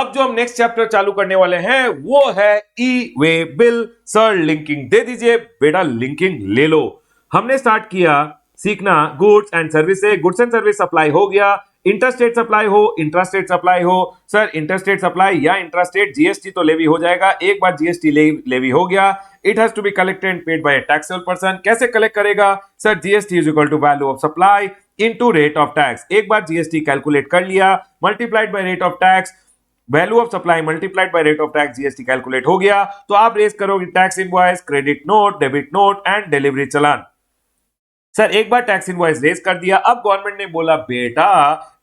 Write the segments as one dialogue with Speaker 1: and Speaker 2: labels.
Speaker 1: अब जो हम नेक्स्ट चैप्टर चालू करने वाले हैं वो है e way bill. Sir linking दे दीजिए बेटा, लिंकिंग ले लो। हमने स्टार्ट किया सीखना गुड्स एंड सर्विस से। गुड्स एंड सर्विस सप्लाई हो गया, इंटरस्टेट सप्लाई हो, इंट्रास्टेट सप्लाई हो। सर इंटरस्टेट सप्लाई या इंट्रास्टेट जीएसटी तो लेवी हो जाएगा। एक बार जीएसटी लेवी हो गया, it has to be collected and paid by a taxable person. कैसे कलेक्ट करेगा? Sir GST is equal to value of supply into rate of tax. एक बार जीएसटी कैलकुलेट कर लिया, multiplied by rate of tax, value of supply multiplied by rate of tax, GST calculate हो गया। तो आप रेज करोगे tax invoice, credit note, debit note and delivery challan. Sir एक बार टैक्स इनवॉइस रेज कर दिया, अब गवर्नमेंट ने बोला बेटा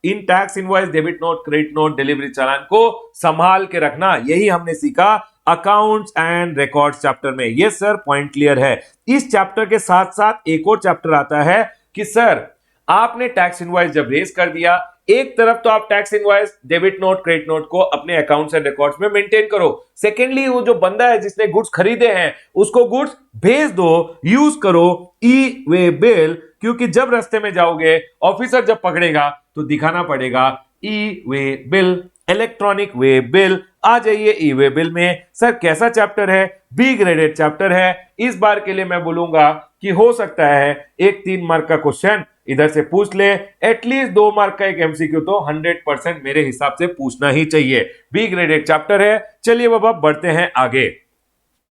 Speaker 1: इन tax invoice, debit note, credit note, delivery challan को संभाल के रखना। यही हमने सीखा अकाउंट्स एंड रिकॉर्ड्स चैप्टर में। यस सर, पॉइंट क्लियर है। इस चैप्टर के साथ साथ एक और चैप्टर आता है कि सर आपने टैक्स इनवॉइस जब रेज कर दिया, एक तरफ तो आप tax invoice, debit note, credit note को अपने अकाउंट्स एंड रिकॉर्ड्स में मेंटेन करो। सेकेंडली वो जो बंदा है जिसने गुड्स खरीदे हैं उसको गुड्स भेज दो, यूज करो ई वे बिल, क्योंकि जब रास्ते में जाओगे ऑफिसर जब पकड़ेगा तो दिखाना पड़ेगा e way bill, electronic way bill. आ जाइए ई वे बिल में। सर कैसा चैप्टर है? बी ग्रेडेड चैप्टर है। इस बार के लिए मैं बोलूंगा कि हो सकता है एक 3 मार्क का क्वेश्चन इधर से पूछ ले, एटलीस्ट 2 मार्क का एक एमसीक्यू तो 100% मेरे हिसाब से पूछना ही चाहिए। बी ग्रेडेड चैप्टर है। चलिए बाबा बढ़ते हैं आगे।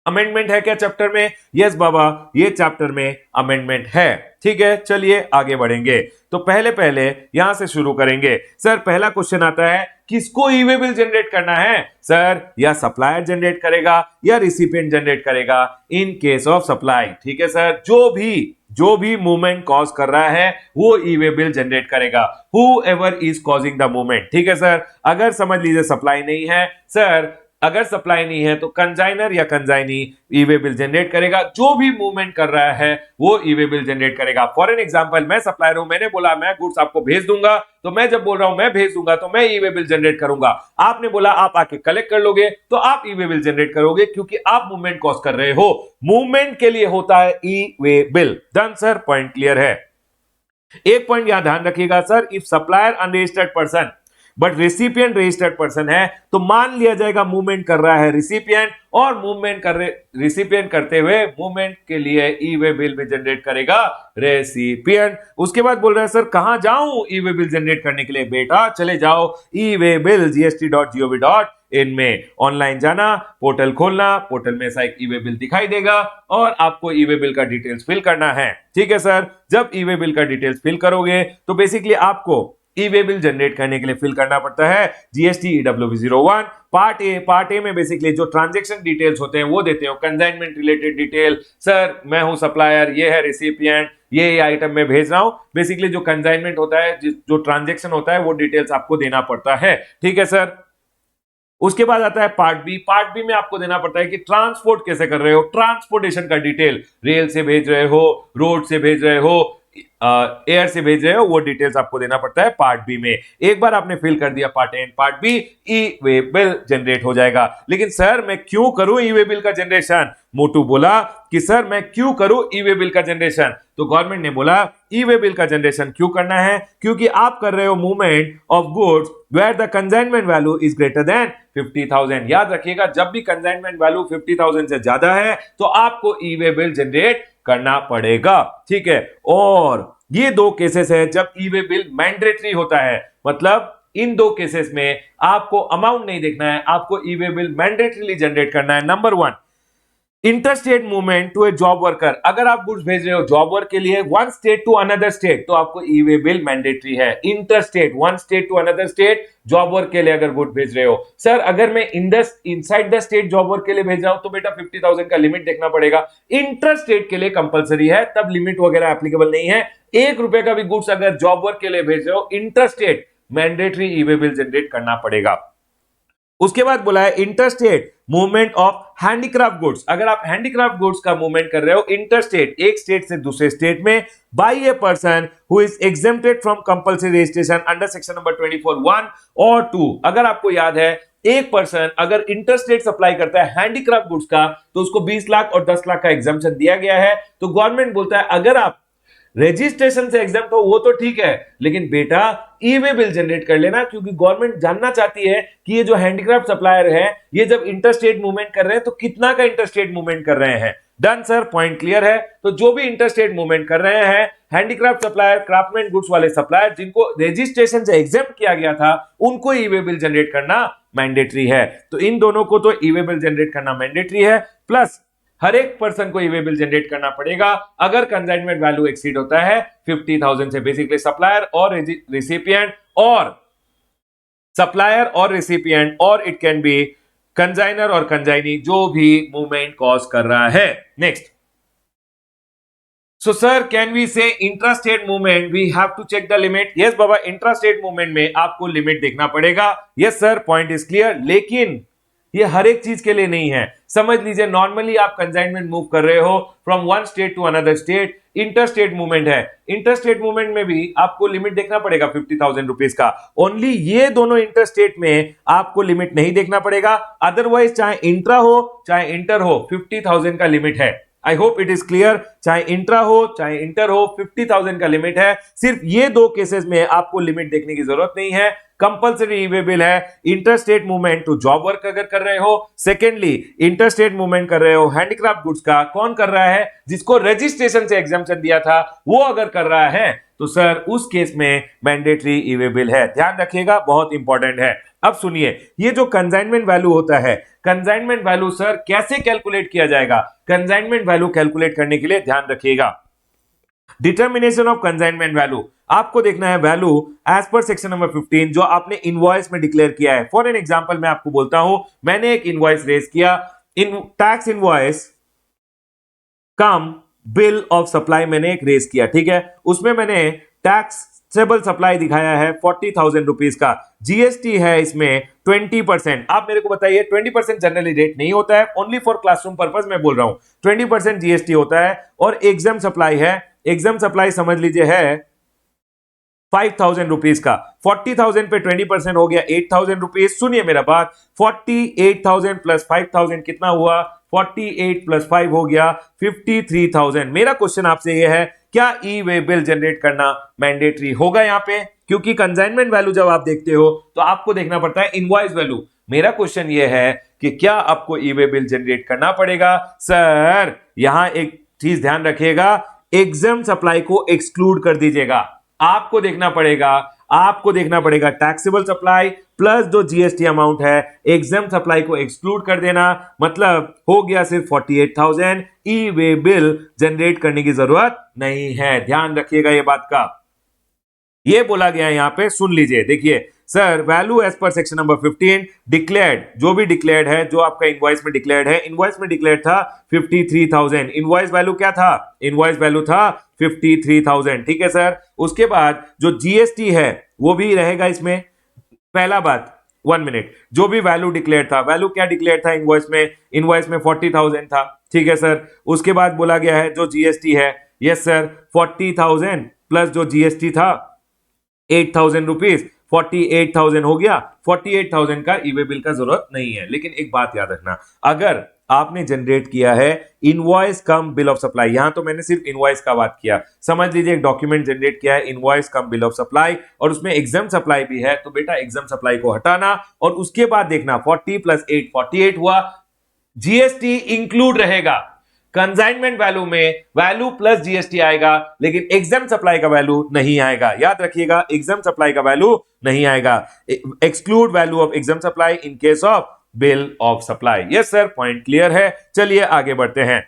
Speaker 1: अमेंडमेंट है क्या चैप्टर में? यस बाबा, ये चैप्टर में अमेंडमेंट है। ठीक है, चलिए आगे बढ़ेंगे। तो पहले यहां से शुरू करेंगे। सर पहला क्वेश्चन आता है, किसको ई वे बिल जनरेट करना है? सर या सप्लायर जनरेट करेगा या रिसिपिएंट जनरेट करेगा इन केस ऑफ सप्लाई। ठीक है सर, जो भी मूवमेंट कॉज कर रहा है वो ई वे बिल जनरेट करेगा, whoever is causing the movement. ठीक है सर, अगर समझ लीजिए सप्लाई नहीं है, सर अगर सप्लाई नहीं है तो कंजाइनर या कंजाइनी ई वे बिल जनरेट करेगा। जो भी मूवमेंट कर रहा है वो ई वे बिल जनरेट करेगा। फॉर एन एग्जांपल, मैं सप्लायर हूं, मैंने बोला मैं गुड्स आपको भेज दूंगा, तो मैं जब बोल रहा हूं मैं भेज दूंगा तो मैं ई वे बिल जनरेट करूंगा। आपने बोला आप आके कलेक्ट कर लोगे तो आप ई वे बिल जनरेट करोगे, क्योंकि आप मूवमेंट कॉज कर रहे हो। मूवमेंट के लिए होता है e way bill. Done sir, point clear है। एक पॉइंट यहां ध्यान रखिएगा sir, if supplier unregistered person but recipient registered person है तो मान लिया जाएगा मूवमेंट कर रहा है रिसिपिएंट, और रिसिपिएंट करते हुए मूवमेंट के लिए ई वे बिल भी जनरेट करेगा रेसिपिएंट। उसके बाद बोल रहे हैं सर कहां जाऊं ई वे बिल जनरेट करने के लिए? बेटा चले जाओ ई वे बिल gst.gov.in में ऑनलाइन जाना, पोर्टल खोलना, पोर्टल में ऐसा एक ई वे बिल दिखाई देगा और आपको ई वे बिल का डिटेल्स फिल करना है। ठीक है सर, जब ई वे बिल का डिटेल्स फिल करोगे तो बेसिकली आपको ई वे बिल जनरेट करने के लिए फिल करना पड़ता है जीएसटी EWV01 पार्ट ए में बेसिकली जो ट्रांजैक्शन डिटेल्स होते हैं वो देते हो, कंसाइनमेंट रिलेटेड डिटेल, सर मैं हूं सप्लायर, ये है रिसिपिएंट, ये आइटम मैं भेज रहा हूं। बेसिकली जो कंसाइनमेंट होता है, जो ट्रांजैक्शन होता है वो डिटेल्स आपको देना पड़ता है। ठीक है सर, उसके बाद आता है पार्ट बी में आपको देना पड़ता है कि ट्रांसपोर्ट कैसे कर रहे हो, ट्रांसपोर्टेशन का डिटेल, रेल से भेज रहे हो, रोड से भेज रहे हो, एयर से भेज रहे हो, वो डिटेल्स आपको देना पड़ता है पार्ट बी में। एक बार आपने फिल कर दिया part A and part B, e way bill generate हो जाएगा। लेकिन सर मैं क्यों करूं ई वे बिल का जनरेशन? मोटू बोला कि सर मैं क्यों करूं ई वे बिल का जनरेशन? तो गवर्नमेंट ने बोला ई वे बिल का जनरेशन क्यों करना है? क्योंकि आप कर रहे हो movement of goods where the consignment value is greater than 50,000। याद रखिएगा, जब भी कंसाइनमेंट वैल्यू 50,000 से ज्यादा है तो आपको ई वे बिल जनरेट करना पड़ेगा। ठीक है, और ये 2 केसेस है जब ई वे बिल मैंडेटरी होता है। मतलब इन 2 केसेस में आपको अमाउंट नहीं देखना है, आपको e way bill mandatorily generate करना है। Number 1, interstate movement to a job worker. अगर आप गुड्स भेज रहे हो जॉब वर्क के लिए one state to another state तो आपको ई वे बिल मैंडेटरी है। Interstate, one state to another state, job work के लिए अगर गुड भेज रहे हो। सर अगर मैं inside the state job work के लिए भेज रहा हूं तो बेटा 50,000 का लिमिट देखना पड़ेगा। इंटरस्टेट के लिए कंपलसरी है, तब लिमिट वगैरह एप्लीकेबल नहीं है। 1 रुपए का भी गुड्स अगर जॉब वर्क के लिए भेज रहे हो इंटरस्टेट, मैंडेटरी ई वे बिल जनरेट करना पड़ेगा। उसके बाद बोला है interstate movement of handicraft goods. अगर आप हैंडीक्राफ्ट गुड्स का मूवमेंट कर रहे हो इंटरस्टेट, एक स्टेट से दूसरे स्टेट में, by a person who is exempted from compulsory registration under section number 24(1) और 2। अगर आपको याद है, एक पर्सन अगर इंटरस्टेट सप्लाई करता है हैंडीक्राफ्ट गुड्स का तो उसको 20 लाख और 10 लाख का एग्जम्पशन दिया गया है। तो गवर्नमेंट बोलता है अगर आप रजिस्ट्रेशन से एग्जाम्प्ट हो वो तो ठीक है, लेकिन बेटा ई वे बिल जनरेट कर लेना, क्योंकि गवर्नमेंट जानना चाहती है कि ये जो हैंडीक्राफ्ट सप्लायर है ये जब इंटरस्टेट मूवमेंट कर रहे हैं तो कितना का इंटरस्टेट मूवमेंट कर रहे हैं। डन सर, पॉइंट क्लियर है। तो जो भी इंटरस्टेट मूवमेंट कर रहे हैं हैंडीक्राफ्ट सप्लायर, क्राफ्टमैन गुड्स वाले सप्लायर जिनको रजिस्ट्रेशन से एग्जेम्प्ट किया गया था, उनको ई वे बिल जनरेट करना मैंडेटरी है। तो इन दोनों को तो ई वे बिल जनरेट करना मैंडेटरी है, प्लस हर एक पर्सन को ई वे बिल जनरेट करना पड़ेगा अगर कंसाइनमेंट वैल्यू एक्सीड होता है 50,000 से। बेसिकली सप्लायर और रिसिपिएंट और इट कैन बी कंसाइनर और कंसाइनी, जो भी मूवमेंट कॉज कर रहा है। Next, so sir can we say intrastate movement we have to check the limit? yes Baba, intrastate movement में आपको लिमिट देखना पड़ेगा। yes sir, point is clear। लेकिन ये हर एक चीज के लिए नहीं है। समझ लीजिए नॉर्मली आप कंसाइनमेंट मूव कर रहे हो from one state to another state, interstate movement है, इंटरस्टेट मूवमेंट में भी आपको लिमिट देखना पड़ेगा 50,000 रुपीज का। ओनली ये दोनों इंटरस्टेट में आपको लिमिट नहीं देखना पड़ेगा, अदरवाइज चाहे इंट्रा हो चाहे इंटर हो 50,000 का लिमिट है। I hope it is clear. चाहे इंट्रा हो चाहे इंटर हो 50,000 का लिमिट है। सिर्फ ये दो केसेस में आपको लिमिट देखने की जरूरत नहीं है। कंपल्सरी ई वे बिल है interstate movement to job work अगर कर रहे हो, सेकेंडली इंटरस्टेट मूवमेंट कर रहे हो हैंडीक्राफ्ट गुड्स का, कौन कर रहा है? जिसको रजिस्ट्रेशन से एग्जाम्पशन दिया था वो अगर कर रहा है तो सर उस केस में मैंडेटरी ई वे बिल है। ध्यान रखिएगा, बहुत इंपॉर्टेंट है। अब सुनिए, ये जो कंसाइनमेंट वैल्यू होता है, कंसाइनमेंट वैल्यू सर कैसे कैलकुलेट किया जाएगा? कंसाइनमेंट वैल्यू कैलकुलेट करने के लिए ध्यान रखिएगा, डिटर्मिनेशन ऑफ कंसाइनमेंट वैल्यू आपको देखना है value as per section number 15 जो आपने इनवॉइस में डिक्लेयर किया है। फॉर एन एग्जांपल मैं आपको बोलता हूं, मैंने एक इनवॉइस रेज किया, इन tax invoice come bill of supply मैंने एक रेज किया, ठीक है। उसमें मैंने टैक्सेबल सप्लाई दिखाया है 40,000 रुपीज का, जीएसटी है इसमें 20%। आप मेरे को बताइए 20% जनरली रेट नहीं होता है, ओनली फॉर क्लासरूम पर्पस मैं बोल रहा हूं, 20% जीएसटी होता है और एग्जाम सप्लाई है, एग्जाम सप्लाई समझ लीजिए है 5,000 रुपीज का, 40,000 पे 20% हो गया 8,000 रुपीज। सुनिए मेरा बात, 48,000 प्लस 5,000 कितना हुआ? 48 प्लस 5 हो गया 53,000। मेरा क्वेश्चन आपसे यह है, क्या ई वे बिल जनरेट करना मैंडेटरी होगा यहां पे? क्योंकि कंसाइनमेंट वैल्यू जब आप देखते हो तो आपको देखना पड़ता है इनवॉइस वैल्यू। मेरा क्वेश्चन यह है कि क्या आपको ई वे बिल जनरेट करना पड़ेगा? सर यहां एक चीज ध्यान रखिएगा, एग्जाम सप्लाई को एक्सक्लूड कर दीजिएगा। आपको देखना पड़ेगा टैक्सेबल सप्लाई प्लस जो जीएसटी अमाउंट है, एग्जाम सप्लाई को एक्सक्लूड कर देना, मतलब हो गया सिर्फ 48,000। ई वे बिल जनरेट करने की जरूरत नहीं है, ध्यान रखिएगा ये बात का। ये बोला गया है यहां पे, सुन लीजिए, देखिए sir value as per section number 15 declared, जो भी डिक्लेयर्ड है, जो आपका इनवॉइस में डिक्लेयर्ड है, इनवॉइस में डिक्लेयर्ड था 53,000, इनवॉइस वैल्यू क्या था? इनवॉइस वैल्यू था 53,000, ठीक है सर। उसके बाद जो जीएसटी है वो भी रहेगा इसमें। पहला बात, 1 मिनट, जो भी वैल्यू डिक्लेयर था, वैल्यू क्या डिक्लेयर था इनवॉइस में? इनवॉइस में 40,000 था, ठीक है सर। उसके बाद बोला गया है जो जीएसटी है, यस सर 40,000 प्लस जो जीएसटी था 8,000 रुपीज, 48,000 हो गया। 48,000 का ई वे बिल का जरूरत नहीं है। लेकिन एक बात याद रखना, अगर आपने जनरेट किया है invoice come bill of supply, यहां तो मैंने सिर्फ इनवॉइस का बात किया, समझ लीजिए एक डॉक्यूमेंट जनरेट किया है invoice come bill of supply और उसमें एग्जाम सप्लाई भी है, तो बेटा एग्जाम सप्लाई को हटाना और उसके बाद देखना 40 प्लस 8 48 हुआ, जीएसटी इंक्लूड रहेगा। कंसाइनमेंट वैल्यू में वैल्यू प्लस जीएसटी आएगा, लेकिन एग्जाम सप्लाई का वैल्यू नहीं आएगा। याद रखिएगा, एग्जाम सप्लाई का वैल्यू नहीं आएगा। Exclude value of exempt supply in case of bill of supply. Yes sir, point clear है। चलिए आगे बढ़ते हैं।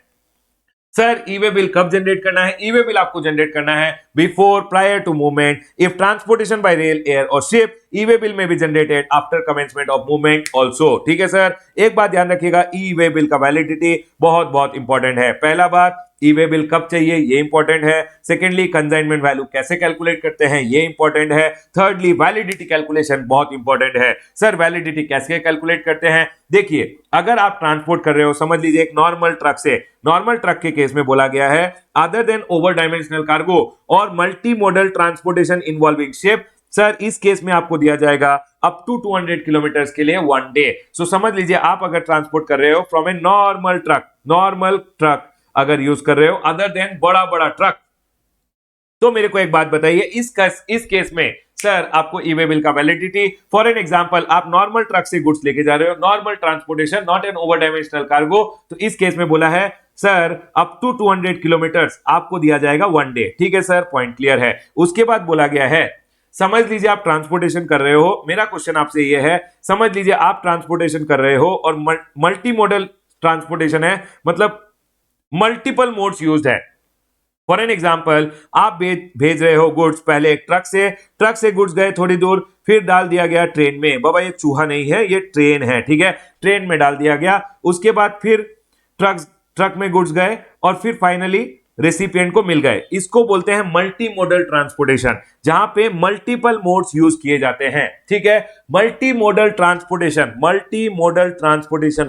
Speaker 1: सर ई वे बिल कब जनरेट करना है? ई वे बिल आपको जनरेट करना है before, prior to movement, if transportation by rail, air और शिप। ई वे बिल में भी generated after commencement of movement also, ठीक है सर। एक बात ध्यान रखिएगा, ई वे बिल का वैलिडिटी बहुत बहुत इंपॉर्टेंट है। पहला बात, ई वे बिल कब चाहिए ये इंपॉर्टेंट है। सेकेंडली, कंसाइनमेंट वैल्यू कैसे कैलकुलेट करते हैं ये इंपॉर्टेंट है। थर्डली, वैलिडिटी कैलकुलेशन बहुत इंपॉर्टेंट है। सर वैलिडिटी कैसे कैलकुलेट करते हैं? देखिए, अगर आप ट्रांसपोर्ट कर रहे हो, समझ लीजिए एक नॉर्मल ट्रक से, नॉर्मल ट्रक के केस में बोला गया है other than over dimensional cargo और multi modal transportation involving ship, sir इस केस में आपको दिया जाएगा अप टू 200 किलोमीटर के लिए 1 डे। सो समझ लीजिए आप अगर ट्रांसपोर्ट कर रहे हो फ्रॉम ए नॉर्मल ट्रक अगर यूज कर रहे हो अदर देन बड़ा बड़ा ट्रक, तो मेरे को एक बात बताइए, इस केस में सर आपको ई वे बिल का वैलिडिटी, फॉर एन एग्जांपल आप नॉर्मल ट्रक से गुड्स लेके जा रहे हो, normal transportation, not an over dimensional cargo, तो इस केस में बोला है सर अप टू 200 किलोमीटर्स आपको दिया जाएगा 1 डे। ठीक है सर, पॉइंट क्लियर है। उसके बाद बोला गया है, समझ लीजिए आप ट्रांसपोर्टेशन कर रहे हो, मेरा क्वेश्चन आपसे ये है, समझ लीजिए आप ट्रांसपोर्टेशन कर रहे हो और मल्टी मॉडल ट्रांसपोर्टेशन है, मतलब मल्टीपल मोड्स यूज्ड है। फॉर एन एग्जाम्पल आप भेज रहे हो गुड्स, पहले एक ट्रक से गुड्स गए थोड़ी दूर, फिर डाल दिया गया ट्रेन में। बाबा ये चूहा नहीं है, ये ट्रेन है, ठीक है, ट्रेन में डाल दिया गया। उसके बाद फिर ट्रक में गुड्स गए और फिर फाइनली रेसिपिएंट को मिल गए। इसको बोलते हैं मल्टी मोडल ट्रांसपोर्टेशन, जहां पे मल्टीपल मोड्स यूज किए जाते हैं। ठीक है, मल्टी मोडल ट्रांसपोर्टेशन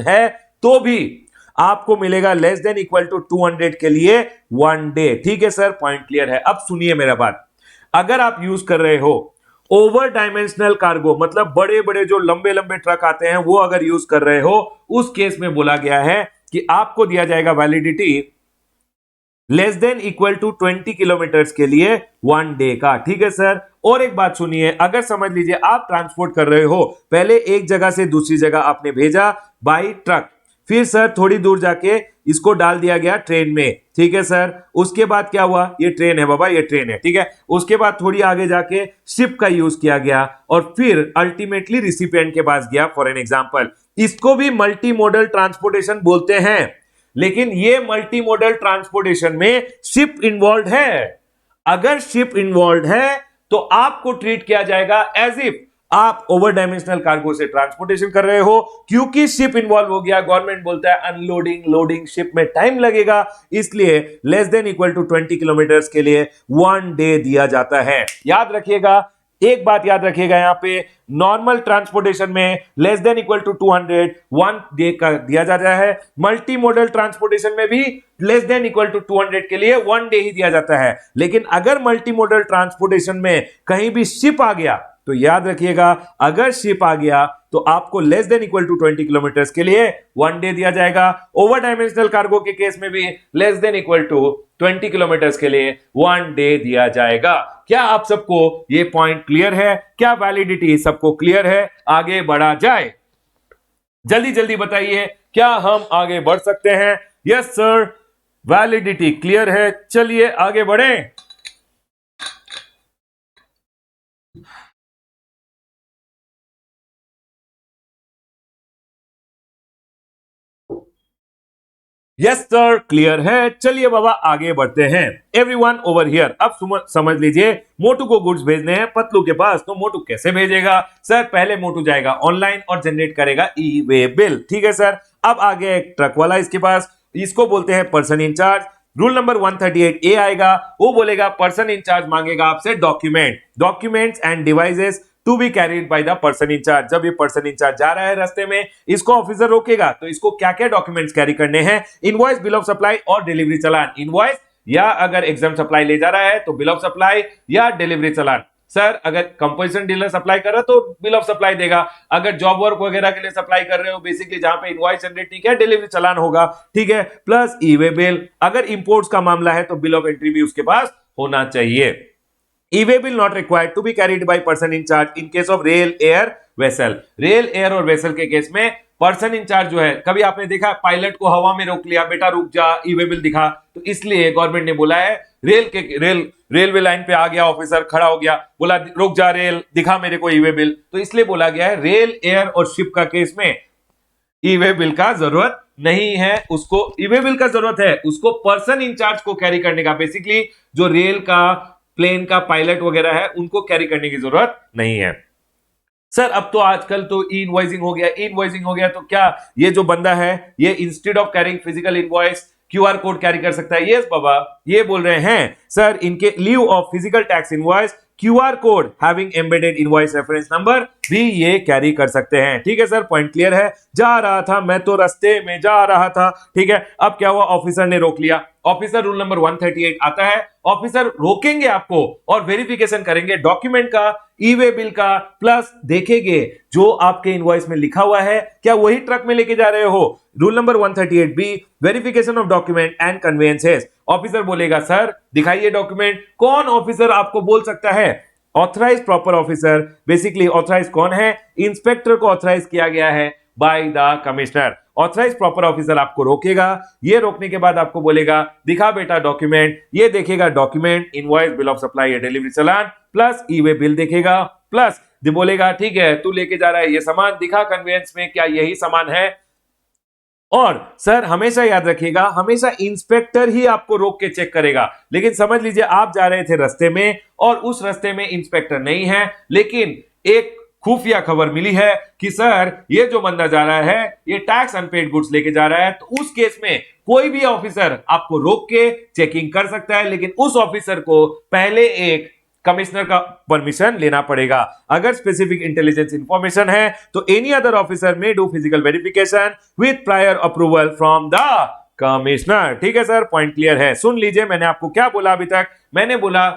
Speaker 1: है तो भी आपको मिलेगा लेस देन इक्वल टू 200 के लिए 1 डे। ठीक है सर, पॉइंट क्लियर है। अब सुनिए मेरा बात, अगर आप यूज कर रहे हो ओवर डायमेंशनल कार्गो, मतलब बड़े बड़े जो लंबे लंबे ट्रक आते हैं वो अगर यूज कर रहे हो, उस केस में बोला गया है कि आपको दिया जाएगा validity less than equal to 20 kilometres के लिए 1 डे का। ठीक है सर, और एक बात सुनिए, अगर समझ लीजिए आप ट्रांसपोर्ट कर रहे हो, पहले एक जगह से दूसरी जगह आपने भेजा बाई ट्रक, फिर सर थोड़ी दूर जाके इसको डाल दिया गया ट्रेन में। ठीक है सर, उसके बाद क्या हुआ, ये ट्रेन है बाबा, ये ट्रेन है, ठीक है, उसके बाद थोड़ी आगे जाके शिप का यूज किया गया और फिर अल्टीमेटली रिसिपिएंट के पास गया, फॉर एन एग्जांपल। इसको भी मल्टी मॉडल ट्रांसपोर्टेशन बोलते हैं, लेकिन ये मल्टी मॉडल ट्रांसपोर्टेशन में शिप इन्वॉल्व है। अगर शिप इन्वॉल्व है तो आपको ट्रीट किया जाएगा एज इफ आप ओवर डायमेंशनल कार्गो से ट्रांसपोर्टेशन कर रहे हो। क्योंकि शिप इन्वॉल्व हो गया, गवर्नमेंट बोलता है अनलोडिंग लोडिंग शिप में टाइम लगेगा, इसलिए less than equal to 20 kilometres के लिए 1 डे दिया जाता है। याद रखिएगा, एक बात याद रखिएगा, यहां पे नॉर्मल ट्रांसपोर्टेशन में less than equal to 200 1 day का दिया जाता है, मल्टी मॉडल ट्रांसपोर्टेशन में भी लेस देन इक्वल टू 200 के लिए 1 डे ही दिया जाता है। लेकिन अगर मल्टी मॉडल ट्रांसपोर्टेशन में कहीं भी शिप आ गया तो याद रखिएगा, अगर शिप आ गया तो आपको less than equal to 20 kilometres के लिए 1 डे दिया जाएगा। ओवर डायमेंशनल कार्गो के केस में भी less than equal to 20 kilometres के लिए 1 डे दिया जाएगा। क्या आप सबको ये पॉइंट क्लियर है? क्या वैलिडिटी सबको क्लियर है? आगे बढ़ा जाए, जल्दी जल्दी बताइए, क्या हम आगे बढ़ सकते हैं? यस सर, वैलिडिटी क्लियर है, चलिए आगे बढ़ें। यस सर, क्लियर है, चलिए बाबा आगे बढ़ते हैं। एवरीवन ओवर हियर, अब समझ लीजिए, मोटू को गुड्स भेजने हैं पतलू के पास, तो मोटू कैसे भेजेगा? सर पहले मोटू जाएगा ऑनलाइन और जनरेट करेगा ई वे बिल। ठीक है सर, अब आ गया एक ट्रक वाला इसके पास, इसको बोलते हैं person in charge. Rule number 138 A आएगा, वो बोलेगा पर्सन इंचार्ज मांगेगा आपसे documents and devices to be carried by the person in charge. जब ये पर्सन इंचार्ज जा रहा है रास्ते में, इसको ऑफिसर रोकेगा, तो इसको क्या क्या डॉक्यूमेंट्स कैरी करने हैं? इनवॉइस, बिल ऑफ सप्लाई और डिलीवरी चालान। इनवॉइस, या अगर एग्जाम सप्लाई ले जा रहा है तो बिल ऑफ सप्लाई या डिलीवरी चालान। सर अगर कंपोजिशन डीलर सप्लाई कर रहा है तो बिल ऑफ सप्लाई देगा, अगर जॉब वर्क वगैरह के लिए सप्लाई कर रहे हो, बेसिकली जहां पे इनवॉइस जनरेट नहीं किया, डिलीवरी चालान होगा। ठीक है, प्लस ई वे बिल। अगर इंपोर्ट्स का मामला है तो बिल ऑफ एंट्री भी उसके पास होना चाहिए। E-way bill not required to be carried by person in charge in case of rail, air, vessel। Rail, air और वेसल के केस में पर्सन इंचार्ज जो है, कभी आपने देखा पायलट को हवा में रोक लिया, बेटा रुक जा, ई-वे बिल दिखा, तो इसलिए गवर्नमेंट ने बोला है रेलवे लाइन पे आ गया ऑफिसर, खड़ा हो गया, बोला रुक जा रेल, दिखा मेरे को ई-वे बिल, तो इसलिए बोला गया है रेल, एयर और शिप का केस में ई-वे बिल का जरूरत नहीं है। उसको ई-वे बिल का जरूरत है उसको पर्सन इंचार्ज को कैरी करने का, बेसिकली जो रेल का, प्लेन का पायलट वगैरह है उनको कैरी करने की जरूरत नहीं है। सर अब तो आजकल तो ई इनवॉइसिंग हो गया, तो क्या ये जो बंदा है ये instead of carrying physical invoice QR code carry कर सकता है? यस बाबा, ये बोल रहे हैं सर इनके leave of physical tax invoice QR code having embedded invoice reference number भी ये कैरी कर सकते हैं। ठीक है सर, पॉइंट क्लियर है। जा रहा था मैं तो रास्ते में जा रहा था, ठीक है, अब क्या हुआ, ऑफिसर ने रोक लिया। ऑफिसर रूल नंबर 138 आता है, ऑफिसर रोकेंगे आपको और वेरिफिकेशन करेंगे डॉक्यूमेंट का, ई-वे बिल का, प्लस देखेंगे जो आपके इनवॉइस में लिखा हुआ है क्या वही ट्रक में लेके जा रहे हो। Rule number 138 B, verification of document and conveyances. Officer बोलेगा सर दिखाइए डॉक्यूमेंट। कौन ऑफिसर आपको बोल सकता है? Authorize proper officer. Basically authorize कौन है? इंस्पेक्टर को ऑथराइज किया गया है by the commissioner. Authorize proper officer आपको रोकेगा, ये रोकने के बाद आपको बोलेगा दिखा बेटा डॉक्यूमेंट। ये देखेगा document, invoice, bill of supply या डिलीवरी चालान प्लस ई वे बिल देखेगा, प्लस बोलेगा ठीक है तू लेके जा रहा है ये सामान, दिखा कन्वेंस में क्या यही सामान है। और सर हमेशा याद रखिएगा, हमेशा इंस्पेक्टर ही आपको रोक के चेक करेगा। लेकिन समझ लीजिए आप जा रहे थे रास्ते में और उस रास्ते में इंस्पेक्टर नहीं है, लेकिन एक खुफिया खबर मिली है कि सर ये जो बंदा जा रहा है ये टैक्स अनपेड गुड्स लेके जा रहा है, तो उस केस में कोई भी ऑफिसर आपको रोक के चेकिंग कर सकता है, लेकिन उस ऑफिसर को पहले एक कमिश्नर का परमिशन लेना पड़ेगा। अगर स्पेसिफिक इंटेलिजेंस इंफॉर्मेशन है तो एनी अदर ऑफिसर में do physical verification with prior approval from the commissioner. ठीक है सर, पॉइंट क्लियर है। सुन लीजिए मैंने आपको क्या बोला अभी तक। मैंने बोला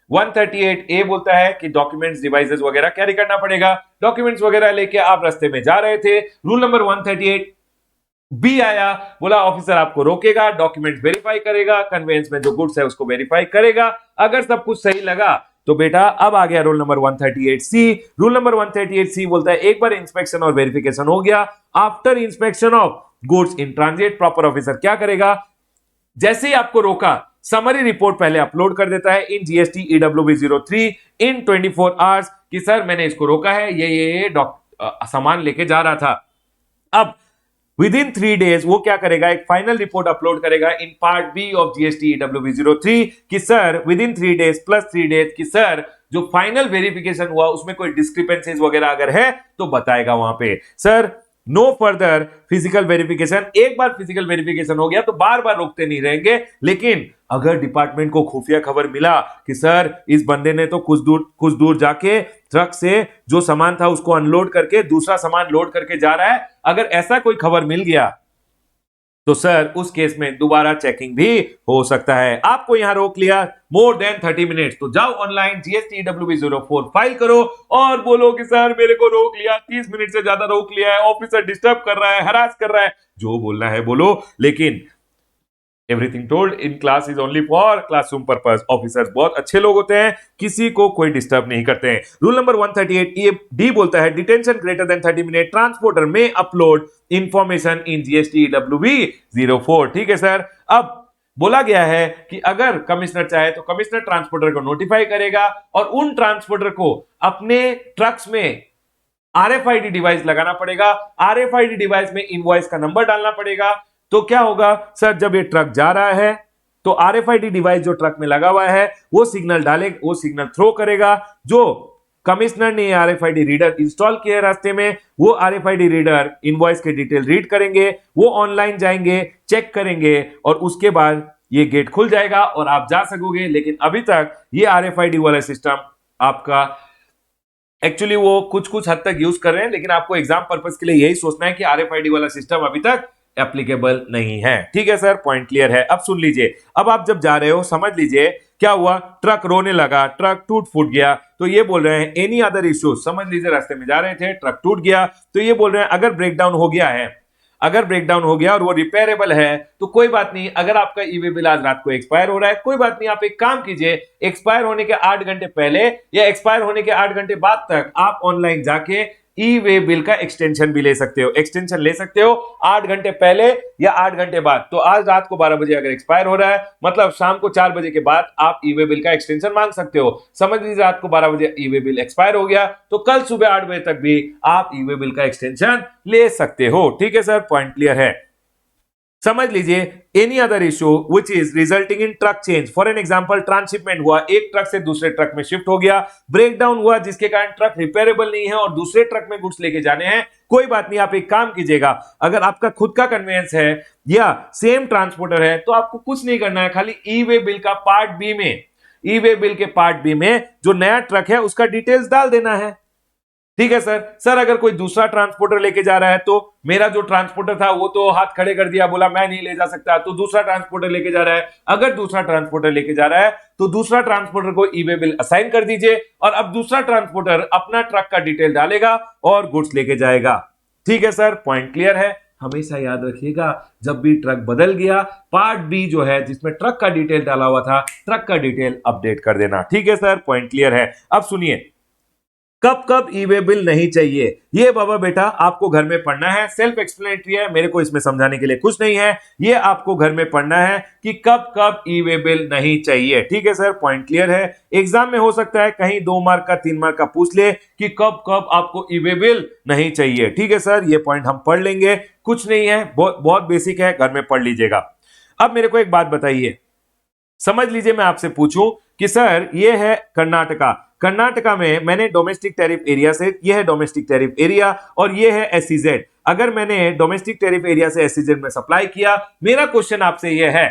Speaker 1: 138A बोलता है कि डॉक्यूमेंट्स डिवाइसेस वगैरह कैरी करना पड़ेगा। डॉक्यूमेंट्स वगैरह लेके आप रास्ते में जा रहे थे, रूल नंबर 138B आया, बोला ऑफिसर आपको रोकेगा, डॉक्यूमेंट्स वेरीफाई करेगा, कन्वेंस में जो गुड्स है उसको वेरीफाई करेगा। अगर सब कुछ सही लगा तो बेटा अब आ गया rule number 138C। Rule number 138C बोलता है एक बार इंस्पेक्शन और वेरिफिकेशन हो गया, after inspection of goods in transit proper officer क्या करेगा? जैसे ही आपको रोका समरी रिपोर्ट पहले अपलोड कर देता है इन जीएसटी EWB 03 इन 24 आवर्स कि सर मैंने इसको रोका है, ये सामान लेके जा रहा था। अब विद इन 3 डेज वो क्या करेगा? एक फाइनल रिपोर्ट अपलोड करेगा in part B of GST EWB 03 कि सर within 3 days plus 3 days कि सर जो फाइनल वेरिफिकेशन हुआ उसमें कोई डिस्क्रिपेंसीज वगैरह अगर है तो बताएगा वहां पे। Sir no further physical verification. एक बार फिजिकल वेरिफिकेशन हो गया तो बार बार रोकते नहीं रहेंगे, लेकिन अगर डिपार्टमेंट को खुफिया खबर मिला कि सर इस बंदे ने तो कुछ दूर जाके ट्रक से जो सामान था उसको अनलोड करके दूसरा सामान लोड करके जा रहा है, अगर ऐसा कोई खबर मिल गया तो सर उस केस में दोबारा चेकिंग भी हो सकता है। आपको यहां रोक लिया मोर देन 30 मिनट्स, तो जाओ ऑनलाइन जीएसटी EWB 04 फाइल करो और बोलो कि सर मेरे को रोक लिया, 30 मिनट से ज्यादा रोक लिया है, ऑफिसर डिस्टर्ब कर रहा है, हरास कर रहा है, जो बोलना है बोलो, लेकिन everything told in class is only for classroom purpose. Officers बहुत अच्छे लोग होते हैं, किसी को कोई डिस्टर्ब नहीं करते हैं। रूल नंबर 138D बोलता है detention greater than 30 minute transporter में upload information in GST EWB 04। ठीक है सर, अब बोला गया है कि अगर कमिश्नर चाहे तो कमिश्नर ट्रांसपोर्टर को नोटिफाई करेगा और उन ट्रांसपोर्टर को अपने ट्रक्स में RFID डिवाइस लगाना पड़ेगा। RFID डिवाइस में इनवॉइस का नंबर डालना पड़ेगा। तो क्या होगा सर, जब ये ट्रक जा रहा है तो RFID डिवाइस जो ट्रक में लगा हुआ है वो सिग्नल डालेगा, वो सिग्नल थ्रो करेगा। जो कमिश्नर ने RFID रीडर इंस्टॉल किया है रास्ते में, वो RFID रीडर इनवॉइस के डिटेल रीड करेंगे, वो ऑनलाइन जाएंगे, चेक करेंगे और उसके बाद ये गेट खुल जाएगा और आप जा सकोगे। लेकिन अभी तक ये RFID वाला सिस्टम आपका एक्चुअली वो कुछ हद तक यूज कर रहे हैं, लेकिन आपको एग्जाम पर्पस के लिए यही सोचना है कि RFID वाला सिस्टम अभी तक एप्लीकेबल नहीं है। ठीक है सर, पॉइंट क्लियर है। अब सुन लीजिए, अब आप जब जा रहे हो समझ लीजिए क्या हुआ, ट्रक रोने लगा, ट्रक टूट फूट गया, तो ये बोल रहे हैं एनी अदर इश्यूज। समझ लीजिए रास्ते में जा रहे थे, ट्रक टूट गया, तो ये बोल रहे हैं अगर ब्रेकडाउन हो गया है, अगर ब्रेकडाउन हो गया और वो रिपेयरेबल है तो कोई बात नहीं। अगर आपका ई-वे बिल आज रात को एक्सपायर हो रहा है, कोई बात नहीं, आप एक काम कीजिए, एक्सपायर होने के 8 घंटे पहले या एक्सपायर होने के 8 घंटे बाद तक आप ऑनलाइन जाके ई-वे बिल का एक्सटेंशन भी ले सकते हो। एक्सटेंशन ले सकते हो 8 घंटे पहले या 8 घंटे बाद। तो आज रात को 12 बजे अगर एक्सपायर हो रहा है, मतलब शाम को 4 बजे के बाद आप ई-वे बिल का एक्सटेंशन मांग सकते हो। समझ लीजिए रात को 12 बजे ई-वे बिल एक्सपायर हो गया तो कल सुबह 8 बजे तक भी आप ई-वे बिल का एक्सटेंशन ले सकते हो। ठीक है सर, पॉइंट क्लियर है। समझ लीजिए any other issue which is resulting in truck change, for an example transshipment हुआ, एक ट्रक से दूसरे ट्रक में शिफ्ट हो गया, ब्रेकडाउन हुआ जिसके कारण ट्रक रिपेयरेबल नहीं है और दूसरे ट्रक में गुड्स लेके जाने हैं, कोई बात नहीं, आप एक काम कीजिएगा, अगर आपका खुद का कन्वेंस है या सेम ट्रांसपोर्टर है तो आपको कुछ नहीं करना है, खाली ई-वे बिल का पार्ट बी में, ई-वे बिल के पार्ट बी में जो नया ट्रक है उसका डिटेल्स डाल देना है। ठीक है सर। सर अगर कोई दूसरा ट्रांसपोर्टर लेके जा रहा है तो मेरा जो ट्रांसपोर्टर था वो तो हाथ खड़े कर दिया, बोला मैं नहीं ले जा सकता, तो दूसरा ट्रांसपोर्टर लेके जा रहा है। अगर दूसरा ट्रांसपोर्टर लेके जा रहा है तो दूसरा ट्रांसपोर्टर को ई-वे बिल असाइन कर दीजिए और अब दूसरा ट्रांसपोर्टर अपना ट्रक का डिटेल डालेगा और गुड्स लेके जाएगा। ठीक है सर, पॉइंट क्लियर है। हमेशा याद रखिएगा, जब भी ट्रक बदल गया, पार्ट बी जो है जिसमें ट्रक का डिटेल डाला हुआ था, ट्रक का डिटेल अपडेट कर देना। ठीक है सर, पॉइंट क्लियर है। अब सुनिए, कब कब ई वे बिल नहीं चाहिए, ये बाबा बेटा आपको घर में पढ़ना है, सेल्फ एक्सप्लेनेटरी है, मेरे को इसमें समझाने के लिए कुछ नहीं है, ये आपको घर में पढ़ना है कि कब कब ई वे बिल नहीं चाहिए। ठीक है सर, पॉइंट क्लियर है। एग्जाम में हो सकता है कहीं 2 मार्क का 3 मार्क का पूछ ले कि कब कब आपको ई वे बिल नहीं चाहिए। ठीक है सर, ये पॉइंट हम पढ़ लेंगे, कुछ नहीं है, बहुत बेसिक है, घर में पढ़ लीजिएगा। अब मेरे को एक बात बताइए, समझ लीजिए मैं आपसे पूछूं कि सर ये है कर्नाटका, कर्नाटका में मैंने डोमेस्टिक टैरिफ एरिया से, ये है डोमेस्टिक टैरिफ एरिया और ये है एसईजेड, अगर मैंने डोमेस्टिक टैरिफ एरिया से एसईजेड में सप्लाई किया, मेरा क्वेश्चन आपसे ये है,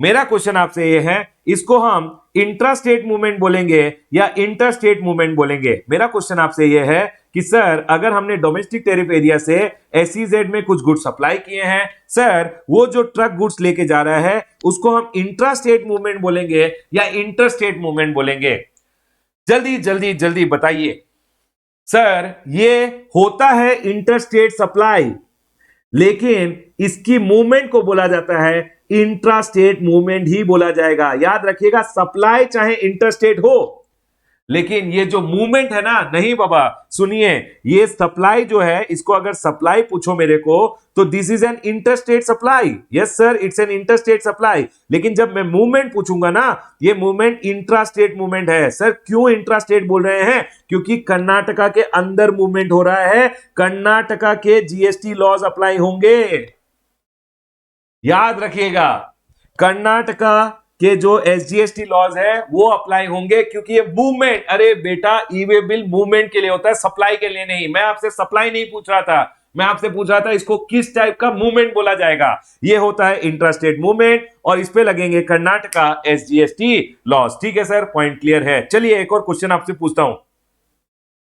Speaker 1: मेरा क्वेश्चन आपसे ये है, इसको हम इंट्रा स्टेट मूवमेंट बोलेंगे या इंटर स्टेट मूवमेंट बोलेंगे। मेरा क्वेश्चन आपसे ये है कि सर अगर हमने डोमेस्टिक टैरिफ एरिया से एसईजेड में कुछ गुड्स सप्लाई किए हैं, सर वो जो ट्रक गुड्स लेके जा रहा है उसको हम इंट्रा स्टेट मूवमेंट बोलेंगे या इंटर स्टेट मूवमेंट बोलेंगे? जल्दी जल्दी जल्दी बताइए। सर ये होता है इंटर स्टेट सप्लाई, लेकिन इसकी मूवमेंट को बोला जाता है इंट्रा स्टेट मूवमेंट ही बोला जाएगा। याद रखिएगा, सप्लाई चाहे इंटर स्टेट हो, लेकिन ये जो मूवमेंट है ना, नहीं बाबा सुनिए, ये सप्लाई जो है, इसको अगर सप्लाई पूछो मेरे को तो this is an interstate supply. Yes sir, it's an interstate supply. लेकिन जब मैं मूवमेंट पूछूंगा ना, ये मूवमेंट इंट्रा स्टेट मूवमेंट है। सर क्यों इंट्रा स्टेट बोल रहे हैं? क्योंकि कर्नाटका के अंदर मूवमेंट हो रहा है, कर्नाटका के जीएसटी लॉज अप्लाई होंगे। याद रखिएगा, कर्नाटका के जो एसजीएसटी लॉज है वो अप्लाई होंगे, क्योंकि ये मूवमेंट, अरे बेटा ई वे बिल मूवमेंट के लिए होता है, सप्लाई के लिए नहीं। मैं आपसे सप्लाई नहीं पूछ रहा था, मैं आपसे पूछ रहा था इसको किस टाइप का मूवमेंट बोला जाएगा। ये होता है इंट्रास्टेट मूवमेंट और इस पे लगेंगे कर्नाटका एसजीएसटी लॉज। ठीक है सर, पॉइंट क्लियर है। चलिए एक और क्वेश्चन आपसे पूछता हूं।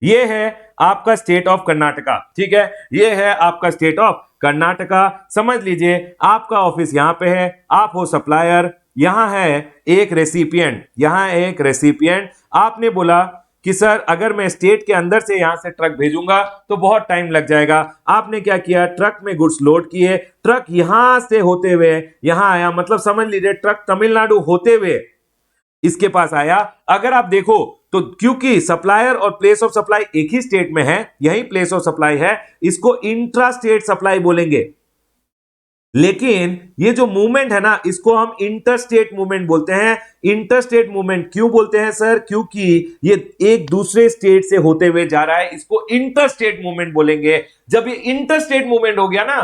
Speaker 1: ये है आपका स्टेट ऑफ कर्नाटका, ठीक है, ये है आपका स्टेट ऑफ कर्नाटका। समझ लीजिए आपका ऑफिस यहां पे है, आप हो सप्लायर, यहां है एक रेसिपिएंट, यहां एक रेसिपिएंट। आपने बोला कि सर अगर मैं स्टेट के अंदर से यहां से ट्रक भेजूंगा तो बहुत टाइम लग जाएगा। आपने क्या किया, ट्रक में गुड्स लोड किए, ट्रक यहां से होते हुए यहां आया, मतलब समझ लीजिए ट्रक तमिलनाडु होते हुए इसके पास आया। अगर आप देखो तो क्योंकि सप्लायर और प्लेस ऑफ सप्लाई एक ही स्टेट में है, यही प्लेस ऑफ सप्लाई है, इसको इंट्रा स्टेट सप्लाई बोलेंगे। लेकिन ये जो मूवमेंट है ना, इसको हम इंटरस्टेट मूवमेंट बोलते हैं। इंटरस्टेट मूवमेंट क्यों बोलते हैं सर? क्योंकि ये एक दूसरे स्टेट से होते हुए जा रहा है, इसको इंटरस्टेट मूवमेंट बोलेंगे। जब ये इंटरस्टेट मूवमेंट हो गया ना,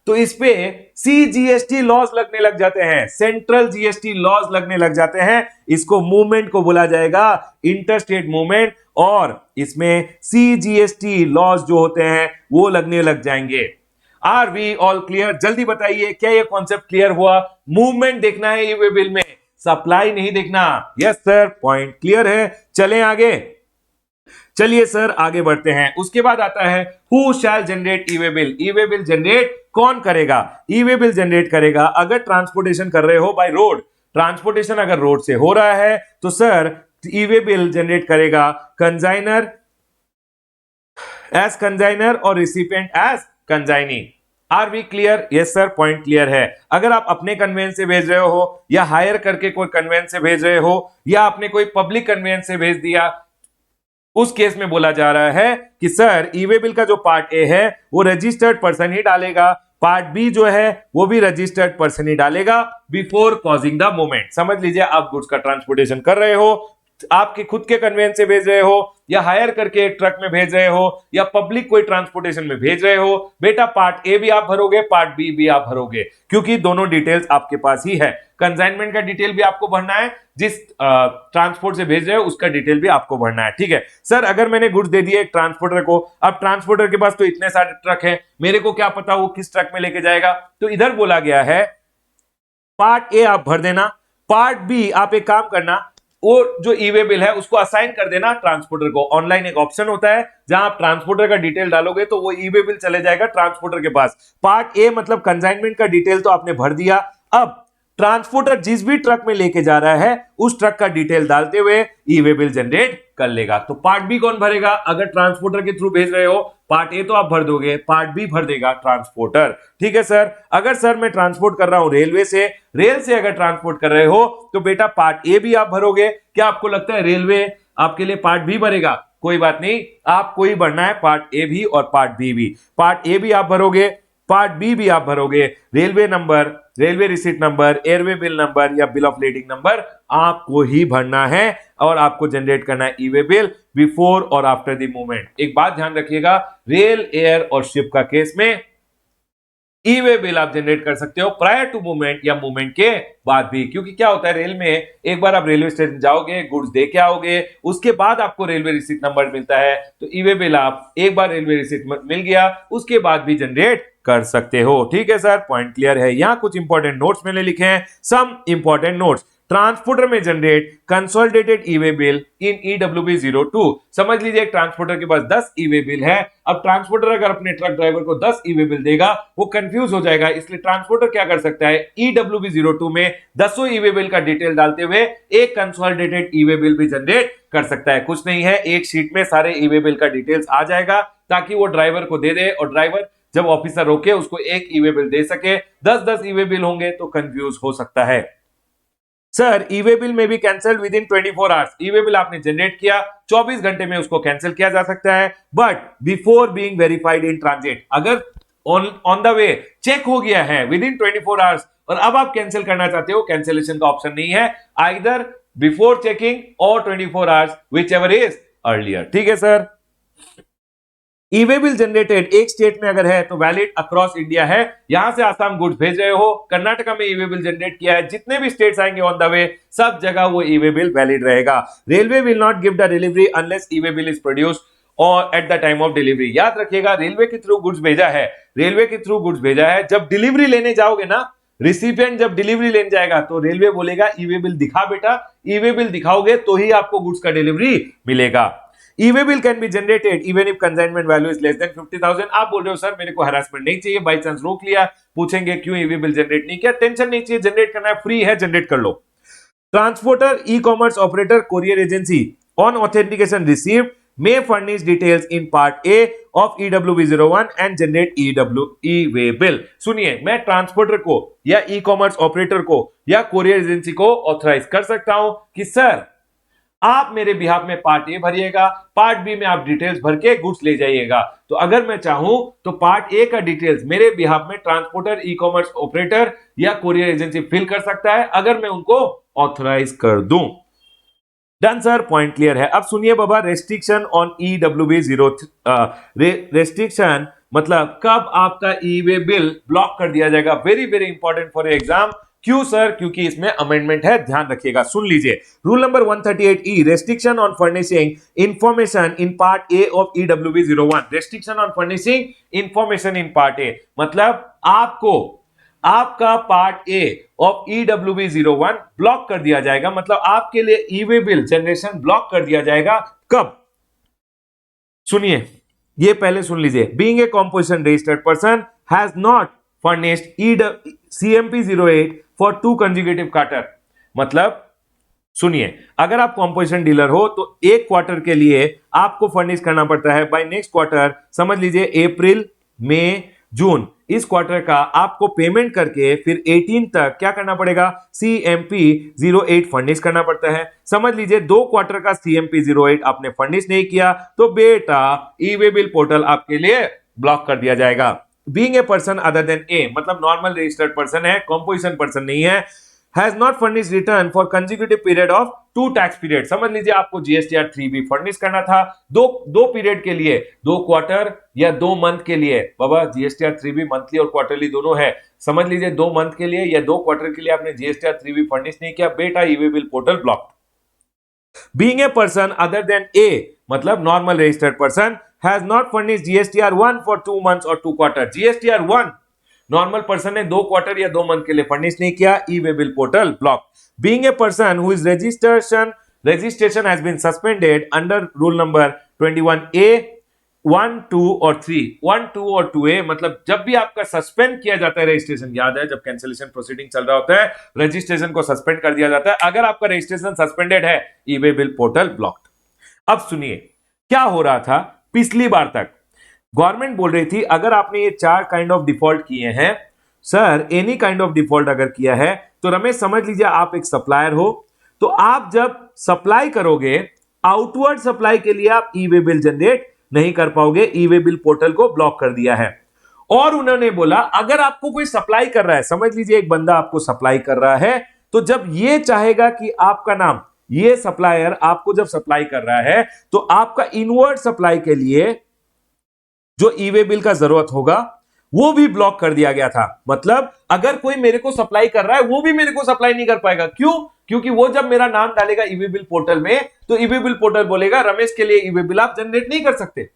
Speaker 1: तो इस पे सीजीएसटी लॉज लगने लग जाते हैं, सेंट्रल जीएसटी लॉज लगने लग जाते हैं। इसको मूवमेंट को बोला जाएगा इंटरस्टेट मूवमेंट, और इसमें सीजीएसटी लॉज जो होते हैं वो लगने लग जाएंगे। Are we all clear? जल्दी बताइए, क्या ये कॉन्सेप्ट क्लियर हुआ? मूवमेंट देखना है ई वे बिल में, सप्लाई नहीं देखना। यस सर, पॉइंट क्लियर है। चलें आगे। चलिए सर आगे बढ़ते हैं। उसके बाद आता है who shell generate E way bill. E way bill generate कौन करेगा? ई वे बिल जनरेट करेगा अगर ट्रांसपोर्टेशन कर रहे हो बाय रोड, ट्रांसपोर्टेशन अगर रोड से हो रहा है तो sir e way bill generate करेगा कंजाइनर एज कंजाइनर और recipient as consignee. Are we clear? Yes sir, point clear है। अगर आप अपने कन्वेंस से भेज रहे हो या हायर करके कोई कन्वेंस से भेज रहे हो या आपने कोई पब्लिक कन्वेंस से भेज दिया, उस केस में बोला जा रहा है कि सर ई वे बिल का जो पार्ट ए है वो रजिस्टर्ड पर्सन ही डालेगा, पार्ट बी जो है वो भी रजिस्टर्ड पर्सन ही डालेगा बिफोर कॉजिंग द मूवमेंट। समझ लीजिए आप गुड्स का ट्रांसपोर्टेशन कर रहे हो, आपके खुद के कन्वेंस से भेज रहे हो या हायर करके एक ट्रक में भेज रहे हो या पब्लिक कोई ट्रांसपोर्टेशन में भेज रहे हो, बेटा पार्ट ए भी आप भरोगे, पार्ट बी भी आप भरोगे, क्योंकि दोनों डिटेल्स आपके पास ही है। कंसाइनमेंट का डिटेल भी आपको भरना है, जिस ट्रांसपोर्ट से भेज रहे हो उसका डिटेल भी आपको भरना है। ठीक है सर, अगर मैंने गुड्स दे दिए एक ट्रांसपोर्टर को, अब ट्रांसपोर्टर के पास तो इतने सारे ट्रक हैं, मेरे को क्या पता वो किस ट्रक में लेके जाएगा, तो इधर बोला गया है पार्ट ए आप भर देना, पार्ट बी आप एक काम करना, वो जो ई वे बिल है उसको असाइन कर देना ट्रांसपोर्टर को। ऑनलाइन एक ऑप्शन होता है जहां आप ट्रांसपोर्टर का डिटेल डालोगे तो वो ई वे बिल चले जाएगा ट्रांसपोर्टर के पास। पार्ट ए मतलब कंसाइनमेंट का डिटेल तो आपने भर दिया, अब ट्रांसपोर्टर जिस भी ट्रक में लेके जा रहा है उस ट्रक का डिटेल डालते हुए ई वे बिल जनरेट कर लेगा। तो पार्ट बी कौन भरेगा? अगर ट्रांसपोर्टर के थ्रू भेज रहे हो पार्ट ए तो आप भर दोगे, पार्ट बी भर देगा ट्रांसपोर्टर। ठीक है सर। अगर सर मैं ट्रांसपोर्ट कर रहा हूं रेलवे से, रेल से अगर ट्रांसपोर्ट कर रहे हो तो बेटा पार्ट ए भी आप भरोगे। क्या आपको लगता है रेलवे आपके लिए पार्ट बी भरेगा? कोई बात नहीं, आपको ही भरना है पार्ट ए भी और पार्ट बी भी। पार्ट ए भी आप भरोगे, पार्ट बी भी आप भरोगे। Railway number, railway receipt number, airway bill number या बिल ऑफ लेडिंग नंबर आपको ही भरना है और आपको जनरेट करना है ई वे बिल बिफोर और आफ्टर द मूवमेंट। एक बात ध्यान रखिएगा, रेल, एयर और शिप का केस में ई वे बिल आप जनरेट कर सकते हो प्रायर टू मूवमेंट या मूवमेंट के बाद भी। क्योंकि क्या होता है रेल में, एक बार आप रेलवे स्टेशन जाओगे, गुड्स दे के आओगे, उसके बाद आपको रेलवे रिसीट नंबर मिलता है। तो ई वे बिल आप एक बार रेलवे रिसीट मिल गया उसके बाद भी जनरेट कर सकते हो। ठीक है सर, पॉइंट क्लियर है। यहां कुछ इंपॉर्टेंट नोट्स मैंने लिखे हैं, सम इंपॉर्टेंट नोट्स। ट्रांसपोर्टर में जनरेट कंसोलिडेटेड ई वे बिल इन EWB02। समझ लीजिए एक ट्रांसपोर्टर के पास 10 ई वे बिल है। अब ट्रांसपोर्टर अगर अपने ट्रक ड्राइवर को 10 ई वे बिल देगा वो कंफ्यूज हो जाएगा, इसलिए ट्रांसपोर्टर क्या कर सकता है, EWB02 में 10 ई वे बिल का डिटेल डालते हुए एक कंसोलिडेटेड ई वे बिल भी जनरेट कर सकता है। कुछ नहीं है, एक शीट में सारे ई वे बिल का डिटेल्स आ जाएगा ताकि वो ड्राइवर को दे दे और ड्राइवर जब ऑफिसर रोके उसको एक ई वे बिल दे सके। 10-10 ई वे बिल होंगे तो कंफ्यूज हो सकता है। सर ई वे बिल में भी cancel with in 24 hours. E way bill आपने जनरेट किया 24 घंटे में उसको कैंसिल किया जा सकता है, but before being verified in transit. अगर ऑन द वे चेक हो गया है विद इन 24 आवर्स और अब आप कैंसिल करना चाहते हो, कैंसिलेशन का ऑप्शन नहीं है, आइदर बिफोर चेकिंग और 24 hours which ever is earlier. ठीक है sir. E way bill generated एक स्टेट में अगर है तो वैलिड अक्रॉस इंडिया है। यहां से आसाम गुड्स भेज रहे हो, कर्नाटका में ई वे बिल जनरेट किया है, जितने भी स्टेट्स आएंगे ऑन द वे सब जगह वो ई वे बिल वैलिड रहेगा। Railway will not give the delivery unless e way bill is produced और at the time of delivery. याद रखिएगा रेलवे के थ्रू गुड्स भेजा है, रेलवे के थ्रू गुड्स भेजा है, जब डिलीवरी लेने जाओगे ना, रिसिपिएंट जब डिलीवरी लेने जाएगा तो रेलवे बोलेगा ई वे बिल दिखा बेटा, ई वे बिल दिखाओगे तो ही आपको गुड्स का डिलीवरी मिलेगा। E way bill can be generated even if consignment value is less than 50,000। आप बोल रहे हो सर मेरे को हरासमेंट नहीं चाहिए, बाई चांस रोक लिया, पूछेंगे क्यों ई वे बिल जनरेट नहीं किया, टेंशन नहीं चाहिए, जनरेट करना है, फ्री है, जनरेट कर लो। Transporter, e commerce operator, courier agency on authentication received may furnish details in part A of EWB01 and generate e-way bill. सुनिए, मैं ट्रांसपोर्टर को या ई कॉमर्स ऑपरेटर को या कोरियर एजेंसी को ऑथराइज कर सकता हूं कि सर आप मेरे बिहाफ में पार्ट ए भरिएगा, पार्ट बी में आप डिटेल्स भर के गुड्स ले जाइएगा। तो अगर मैं चाहूं तो पार्ट ए का डिटेल्स मेरे बिहाफ में ट्रांसपोर्टर, ई कॉमर्स ऑपरेटर या कोरियर एजेंसी फिल कर सकता है अगर मैं उनको ऑथराइज कर दूं। डन सर, पॉइंट क्लियर है। अब सुनिए बाबा, रेस्ट्रिक्शन ऑन EWB0। रेस्ट्रिक्शन मतलब कब आपका ई वे बिल ब्लॉक कर दिया जाएगा। Very very important for exam. क्यों सर? क्योंकि इसमें अमेंडमेंट है, ध्यान रखिएगा, सुन लीजिए। Rule number 138E, restriction on furnishing information in part A of EWB01। Restriction on furnishing information in part ए मतलब आपका part A of EWB01 block कर दिया जाएगा, मतलब आपके लिए ई वे बिल जनरेशन ब्लॉक कर दिया जाएगा। कब? सुनिए, ये पहले सुन लीजिए। Being a composition registered person has not furnished CMP08 for 2 consecutive quarter. मतलब सुनिए, अगर आप कंपोजिशन डीलर हो तो एक क्वार्टर के लिए आपको फर्निश करना पड़ता है बाय नेक्स्ट क्वार्टर। समझ लीजिए अप्रैल, मई, जून, इस क्वार्टर का आपको पेमेंट करके फिर 18 तक क्या करना पड़ेगा, CMP08 फर्निश करना पड़ता है। समझ लीजिए 2 क्वार्टर का CMP08 आपने फर्निश नहीं किया तो बेटा ई वे बिल पोर्टल आपके लिए ब्लॉक कर दिया जाएगा। Being a person other than a मतलब नॉर्मल रजिस्टर्ड पर्सन है, कंपोजिशन पर्सन नहीं है, has not furnish return for consecutive period of 2 tax period. समझ लीजिए आपको GSTR 3 भी फर्निश करना था दो पीरियड के लिए, 2 क्वार्टर या 2 मंथ के लिए। बाबा GSTR 3 भी मंथली और क्वार्टरली दोनों है। समझ लीजिए 2 मंथ के लिए या 2 क्वार्टर के लिए आपने GSTR 3 भी फर्निश नहीं किया, बेटा e way bill portal block. Being a person other than a मतलब normal registered person has not furnish GSTR 1 for 2 months और 2 क्वार्टर। GSTR 1 नॉर्मल पर्सन ने 2 क्वार्टर या 2 मंथ के लिए फर्निश नहीं किया, e way bill portal block. Being a person who is registration has been suspended under rule number 21A 1, 2 और 3। 1, 2 और 2A मतलब जब भी आपका सस्पेंड किया जाता है रजिस्ट्रेशन, याद है जब कैंसिलेशन प्रोसीडिंग चल रहा होता है रजिस्ट्रेशन को सस्पेंड कर दिया जाता है। अगर आपका रजिस्ट्रेशन सस्पेंडेड है, e way bill portal blocked. अब सुनिए क्या हो रहा था पिछली बार तक। गवर्नमेंट बोल रही थी अगर आपने ये 4 काइंड ऑफ डिफॉल्ट किए हैं, sir any kind of default अगर किया है तो रमेश समझ लीजिए आप एक सप्लायर हो, तो आप जब सप्लाई करोगे आउटवर्ड सप्लाई के लिए आप ई वे बिल जनरेट नहीं कर पाओगे, ई वे बिल पोर्टल को ब्लॉक कर दिया है। और उन्होंने बोला अगर आपको कोई सप्लाई कर रहा है, समझ लीजिए एक बंदा आपको सप्लाई कर रहा है, तो जब ये चाहेगा कि आपका नाम, ये सप्लायर आपको जब सप्लाई कर रहा है तो आपका इनवर्ड सप्लाई के लिए जो ई वे बिल का जरूरत होगा वो भी ब्लॉक कर दिया गया था। मतलब अगर कोई मेरे को सप्लाई कर रहा है वो भी मेरे को सप्लाई नहीं कर पाएगा। क्यों? क्योंकि वो जब मेरा नाम डालेगा ई वे बिल पोर्टल में तो ई वे बिल पोर्टल बोलेगा रमेश के लिए ई वे बिल आप जनरेट नहीं कर सकते।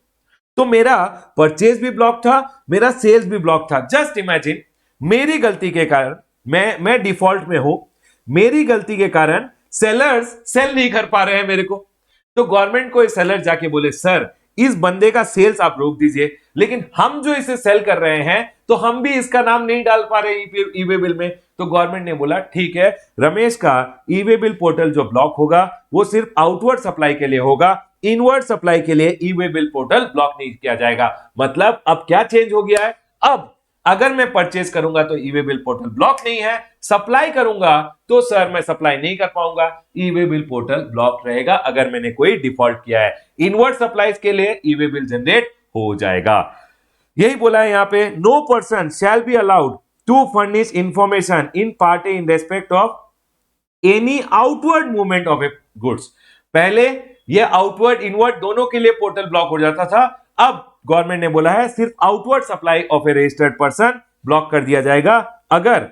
Speaker 1: तो मेरा परचेज भी ब्लॉक था, मेरा सेल्स भी ब्लॉक था। जस्ट इमेजिन मेरी गलती के कारण मैं डिफॉल्ट में हूं, मेरी गलती के कारण सेलर्स सेल नहीं कर पा रहे हैं मेरे को। तो गवर्नमेंट को सेलर जाके बोले सर इस बंदे का सेल्स आप रोक दीजिए, लेकिन हम जो इसे सेल कर रहे हैं तो हम भी इसका नाम नहीं डाल पा रहे ई वे बिल में। तो गवर्नमेंट ने बोला ठीक है, रमेश का ई वे बिल पोर्टल जो ब्लॉक होगा वो सिर्फ आउटवर्ड सप्लाई के लिए होगा, इनवर्ड सप्लाई के लिए ई वे बिल पोर्टल ब्लॉक नहीं किया जाएगा। मतलब अब क्या चेंज हो गया है, अब अगर मैं परचेज करूंगा तो e way bill portal block नहीं है, सप्लाई करूंगा तो सर मैं सप्लाई नहीं कर पाऊंगा, ई वे बिल पोर्टल ब्लॉक रहेगा अगर मैंने कोई डिफॉल्ट किया है। इनवर्ड सप्लाईज के लिए ई वे बिल जनरेट हो जाएगा। यही बोला है यहां पे, no person shall be allowed to furnish information in part A in respect of any outward movement of a goods. पहले ये आउटवर्ड इनवर्ड दोनों के लिए पोर्टल ब्लॉक हो जाता था, अब गवर्नमेंट ने बोला है सिर्फ outward supply of A registered person block कर दिया जाएगा अगर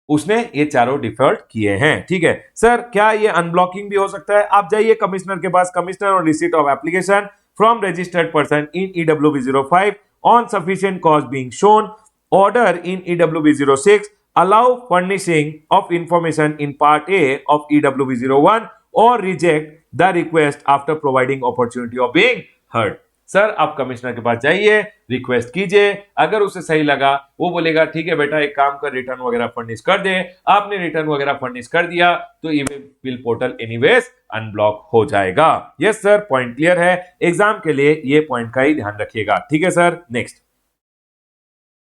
Speaker 1: उसने ये चारों डिफॉल्ट किए हैं। ठीक है सर, क्या ये अनब्लॉकिंग भी हो सकता है? आप जाइए कमिश्नर के पास, कमिश्नर और receipt of application from registered person in EWB 05 on sufficient cause being shown, order in EWB 06 allow furnishing of information in part A of EWB 01 or reject the request after providing opportunity of being heard। Sir आप commissioner के पास जाइए, request कीजिए, अगर उसे सही लगा वो बोलेगा ठीक है बेटा एक काम कर रिटर्न वगैरह फर्निश कर दे, आपने रिटर्न वगैरह फर्निश कर दिया तो e way bill portal anyways unblock हो जाएगा। यस सर, पॉइंट क्लियर है, एग्जाम के लिए ये पॉइंट का ही ध्यान रखिएगा। ठीक है सर, नेक्स्ट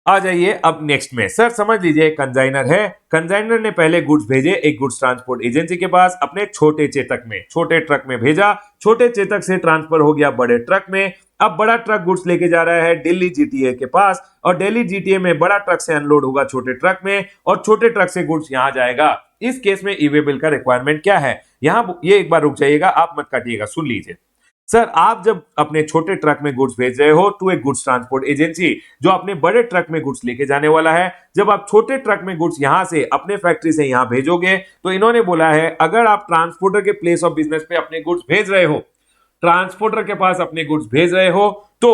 Speaker 1: आ जाइए। अब नेक्स्ट में सर समझ लीजिए कंजाइनर है, कंजाइनर ने पहले गुड्स भेजे एक गुड्स ट्रांसपोर्ट एजेंसी के पास अपने छोटे चेतक में, छोटे ट्रक में भेजा, छोटे चेतक से ट्रांसफर हो गया बड़े ट्रक में। अब बड़ा ट्रक गुड्स लेके जा रहा है दिल्ली जीटीए के पास और दिल्ली जीटीए में बड़ा ट्रक से अनलोड होगा छोटे ट्रक में और छोटे ट्रक से गुड्स यहां जाएगा। इस केस में ई वे बिल का रिक्वायरमेंट क्या है, यहां ये एक बार रुक जाइएगा, आप मत काटिएगा, सुन लीजिए। सर आप जब अपने छोटे ट्रक में गुड्स भेज रहे हो टू एक गुड्स ट्रांसपोर्ट एजेंसी जो अपने बड़े ट्रक में गुड्स लेके जाने वाला है, जब आप छोटे ट्रक में गुड्स यहां से अपने फैक्ट्री से यहां भेजोगे तो इन्होंने बोला है अगर आप ट्रांसपोर्टर के प्लेस ऑफ बिजनेस पे अपने गुड्स भेज रहे हो, ट्रांसपोर्टर के पास अपने गुड्स भेज रहे हो तो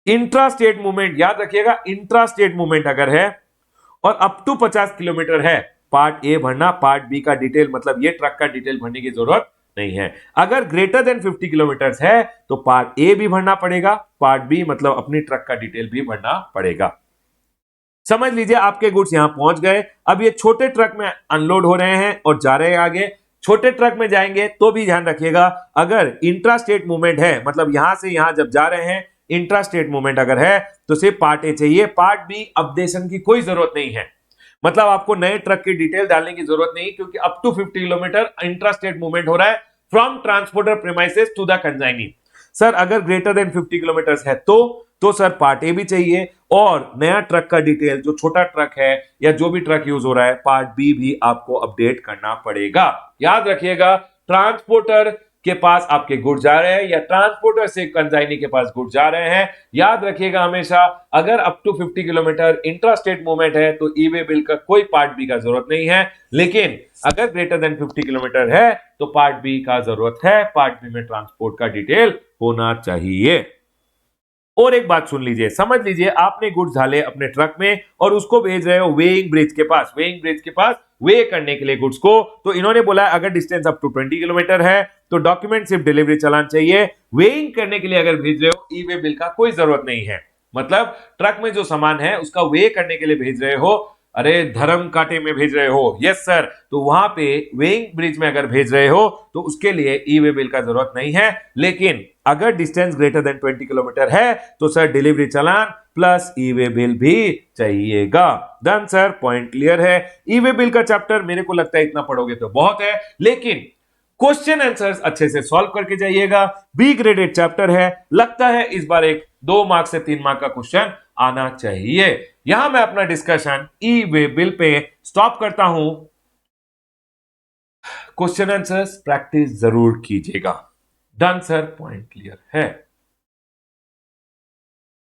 Speaker 1: इंट्रा स्टेट मूवमेंट, याद रखिएगा इंट्रा स्टेट मूवमेंट अगर है और अप टू 50 किलोमीटर है, पार्ट ए भरना, पार्ट बी का डिटेल मतलब ये ट्रक का डिटेल भरने की जरूरत नहीं है। अगर ग्रेटर देन 50 किलोमीटर है तो पार्ट ए भी भरना पड़ेगा, पार्ट बी मतलब अपनी ट्रक का डिटेल भी भरना पड़ेगा। समझ लीजिए आपके गुड्स यहां पहुंच गए, अब ये छोटे ट्रक में अनलोड हो रहे हैं और जा रहे हैं आगे। छोटे ट्रक में जाएंगे तो भी ध्यान रखिएगा अगर इंट्रा स्टेट मूवमेंट है, मतलब यहां से यहां जब जा रहे हैं इंट्रा स्टेट मूवमेंट अगर है तो सिर्फ पार्ट ए चाहिए, पार्ट बी अपडेशन की कोई जरूरत नहीं है। मतलब आपको नए ट्रक की डिटेल डालने की जरूरत नहीं क्योंकि up to 50 kilometre intra state movement हो रहा है from transporter premises to the consignee. Sir अगर ग्रेटर देन 50 किलोमीटर है तो सर पार्ट ए भी चाहिए और नया ट्रक का डिटेल जो छोटा ट्रक है या जो भी ट्रक यूज हो रहा है पार्ट बी भी आपको अपडेट करना पड़ेगा। याद रखिएगा ट्रांसपोर्टर के पास आपके गुड्स जा रहे हैं या ट्रांसपोर्टर से कंजाइनी के पास गुड्स जा रहे हैं, याद रखिएगा हमेशा अगर up to 50 kilometre intra state movement है तो ई वे बिल का कोई पार्ट बी का जरूरत नहीं है, लेकिन अगर ग्रेटर देन 50 किलोमीटर है तो पार्ट बी का जरूरत है, पार्ट बी में ट्रांसपोर्ट का डिटेल होना चाहिए। और एक बात सुन लीजिए, समझ लीजिए आपने गुड्स डाले अपने ट्रक में और उसको भेज रहे हो वेइंग ब्रिज के पास, वेइंग ब्रिज के पास वे करने के लिए गुड्स को, तो इन्होंने बोला अगर डिस्टेंस अप टू 20 किलोमीटर है तो डॉक्यूमेंट सिर्फ डिलीवरी चालान चाहिए, वेइंग करने के लिए अगर भेज रहे हो ई वे बिल का कोई जरूरत नहीं है। मतलब ट्रक में जो सामान है उसका वे करने के लिए भेज रहे हो, अरे धर्म कांटे में भेज रहे हो, यस सर, तो वहां पे वेइंग ब्रिज में अगर भेज रहे हो तो उसके लिए ई वे बिल का जरूरत नहीं है। लेकिन अगर डिस्टेंस ग्रेटर देन 20 किलोमीटर है तो सर डिलीवरी चालान प्लस ई वे बिल भी चाहिएगा। डन सर, पॉइंट क्लियर है। ई वे बिल का चैप्टर मेरे को लगता है इतना पढ़ोगे तो बहुत है, लेकिन क्वेश्चन आंसर्स अच्छे से सॉल्व करके जाइएगा। बी ग्रेडेड चैप्टर है, लगता है इस बार एक 2 मार्क से 3 मार्क का क्वेश्चन आना चाहिए। यहां मैं अपना डिस्कशन ई वे बिल पे स्टॉप करता हूं। क्वेश्चन आंसर्स प्रैक्टिस जरूर कीजिएगा। डन सर, पॉइंट क्लियर है।